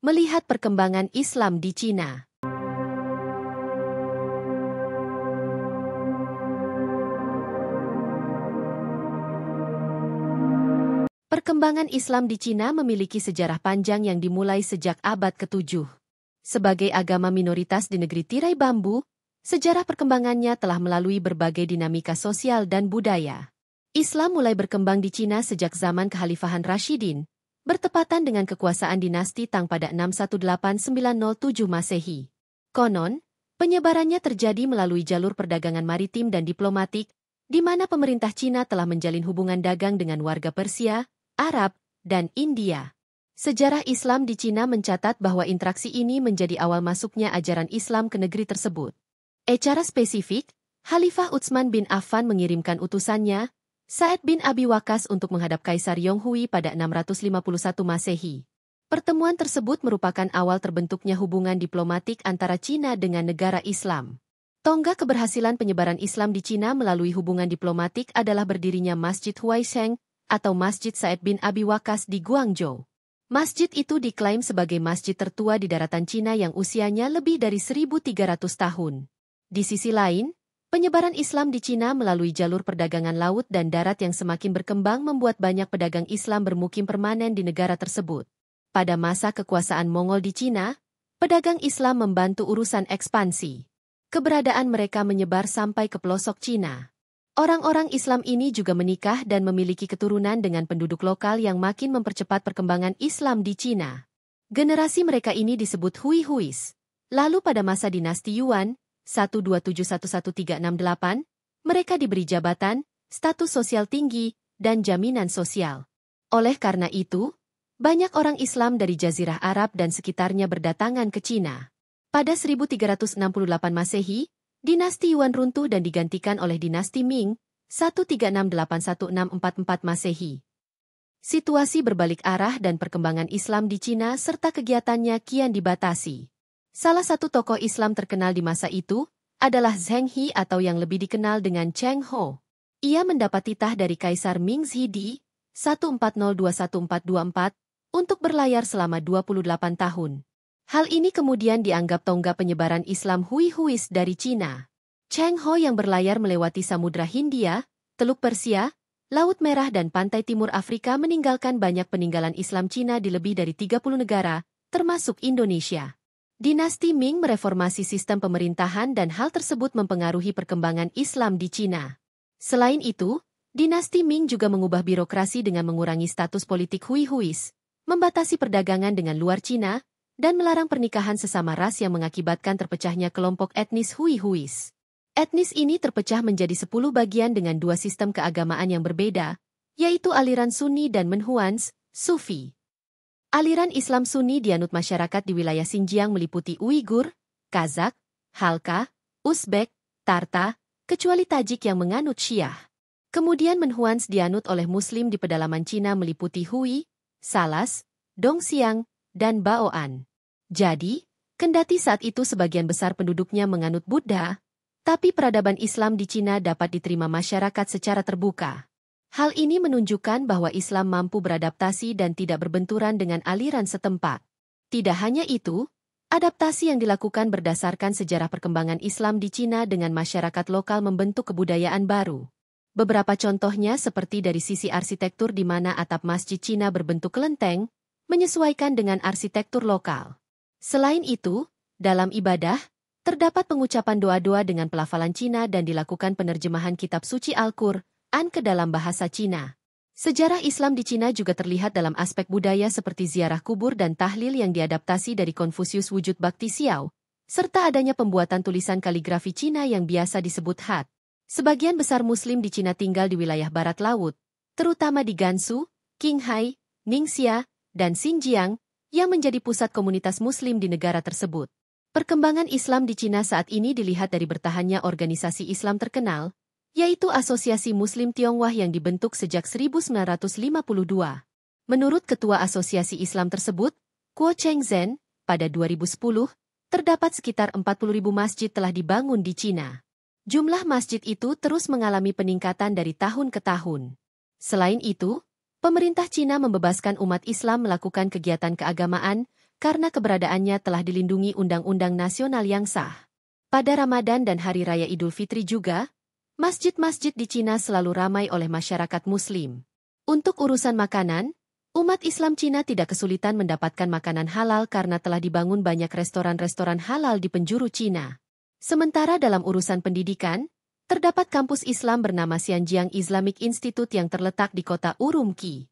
Melihat perkembangan Islam di Cina. Perkembangan Islam di Cina memiliki sejarah panjang yang dimulai sejak abad ke-7. Sebagai agama minoritas di negeri tirai bambu, sejarah perkembangannya telah melalui berbagai dinamika sosial dan budaya. Islam mulai berkembang di Cina sejak zaman Kekhalifahan Rasyidin, bertepatan dengan kekuasaan dinasti Tang pada 618-907 Masehi. Konon, penyebarannya terjadi melalui jalur perdagangan maritim dan diplomatik, di mana pemerintah Cina telah menjalin hubungan dagang dengan warga Persia, Arab, dan India. Sejarah Islam di Cina mencatat bahwa interaksi ini menjadi awal masuknya ajaran Islam ke negeri tersebut. Secara spesifik, Khalifah Utsman bin Affan mengirimkan utusannya, Sa'ad bin Abi Waqqas untuk menghadap Kaisar Yonghui pada 651 Masehi. Pertemuan tersebut merupakan awal terbentuknya hubungan diplomatik antara Cina dengan negara Islam. Tonggak keberhasilan penyebaran Islam di Cina melalui hubungan diplomatik adalah berdirinya Masjid Huaisheng atau Masjid Sa'ad bin Abi Waqqas di Guangzhou. Masjid itu diklaim sebagai masjid tertua di daratan Cina yang usianya lebih dari 1.300 tahun. Di sisi lain, penyebaran Islam di Cina melalui jalur perdagangan laut dan darat yang semakin berkembang membuat banyak pedagang Islam bermukim permanen di negara tersebut. Pada masa kekuasaan Mongol di Cina, pedagang Islam membantu urusan ekspansi. Keberadaan mereka menyebar sampai ke pelosok Cina. Orang-orang Islam ini juga menikah dan memiliki keturunan dengan penduduk lokal yang makin mempercepat perkembangan Islam di Cina. Generasi mereka ini disebut Hui-Huis. Lalu pada masa dinasti Yuan, 12711368, mereka diberi jabatan, status sosial tinggi, dan jaminan sosial. Oleh karena itu, banyak orang Islam dari Jazirah Arab dan sekitarnya berdatangan ke Cina. Pada 1368 Masehi, dinasti Yuan runtuh dan digantikan oleh dinasti Ming, 1368-1644 Masehi. Situasi berbalik arah dan perkembangan Islam di Cina serta kegiatannya kian dibatasi. Salah satu tokoh Islam terkenal di masa itu adalah Zheng He atau yang lebih dikenal dengan Cheng Ho. Ia mendapat titah dari Kaisar Ming Zhidi 1402-1424 untuk berlayar selama 28 tahun. Hal ini kemudian dianggap tonggak penyebaran Islam Hui-Huis dari Cina. Cheng Ho yang berlayar melewati Samudra Hindia, Teluk Persia, Laut Merah dan pantai timur Afrika meninggalkan banyak peninggalan Islam Cina di lebih dari 30 negara, termasuk Indonesia. Dinasti Ming mereformasi sistem pemerintahan dan hal tersebut mempengaruhi perkembangan Islam di Cina. Selain itu, dinasti Ming juga mengubah birokrasi dengan mengurangi status politik Hui-Huis, membatasi perdagangan dengan luar Cina, dan melarang pernikahan sesama ras yang mengakibatkan terpecahnya kelompok etnis Hui-Huis. Etnis ini terpecah menjadi 10 bagian dengan 2 sistem keagamaan yang berbeda, yaitu aliran Sunni dan Menhuans, Sufi. Aliran Islam Sunni dianut masyarakat di wilayah Xinjiang meliputi Uighur, Kazakh, Halka, Uzbek, Tarta, kecuali Tajik yang menganut Syiah. Kemudian Menhuans dianut oleh Muslim di pedalaman Cina meliputi Hui, Salas, Dongxiang, dan Baoan. Jadi, kendati saat itu sebagian besar penduduknya menganut Buddha, tapi peradaban Islam di Cina dapat diterima masyarakat secara terbuka. Hal ini menunjukkan bahwa Islam mampu beradaptasi dan tidak berbenturan dengan aliran setempat. Tidak hanya itu, adaptasi yang dilakukan berdasarkan sejarah perkembangan Islam di Cina dengan masyarakat lokal membentuk kebudayaan baru. Beberapa contohnya seperti dari sisi arsitektur di mana atap masjid Cina berbentuk kelenteng, menyesuaikan dengan arsitektur lokal. Selain itu, dalam ibadah, terdapat pengucapan doa-doa dengan pelafalan Cina dan dilakukan penerjemahan kitab suci Al-Qur'an ke dalam bahasa Cina. Sejarah Islam di Cina juga terlihat dalam aspek budaya seperti ziarah kubur dan tahlil yang diadaptasi dari Konfusius wujud bakti Xiao, serta adanya pembuatan tulisan kaligrafi Cina yang biasa disebut hat. Sebagian besar Muslim di Cina tinggal di wilayah barat laut, terutama di Gansu, Qinghai, Ningxia, dan Xinjiang, yang menjadi pusat komunitas Muslim di negara tersebut. Perkembangan Islam di Cina saat ini dilihat dari bertahannya organisasi Islam terkenal, yaitu Asosiasi Muslim Tionghoa yang dibentuk sejak 1952. Menurut Ketua Asosiasi Islam tersebut, Kuo Cheng Zhen, pada 2010, terdapat sekitar 40.000 masjid telah dibangun di Cina. Jumlah masjid itu terus mengalami peningkatan dari tahun ke tahun. Selain itu, pemerintah Cina membebaskan umat Islam melakukan kegiatan keagamaan karena keberadaannya telah dilindungi undang-undang nasional yang sah. Pada Ramadan dan Hari Raya Idul Fitri juga, masjid-masjid di Cina selalu ramai oleh masyarakat Muslim. Untuk urusan makanan, umat Islam Cina tidak kesulitan mendapatkan makanan halal karena telah dibangun banyak restoran-restoran halal di penjuru Cina. Sementara dalam urusan pendidikan, terdapat kampus Islam bernama Xinjiang Islamic Institute yang terletak di kota Urumqi.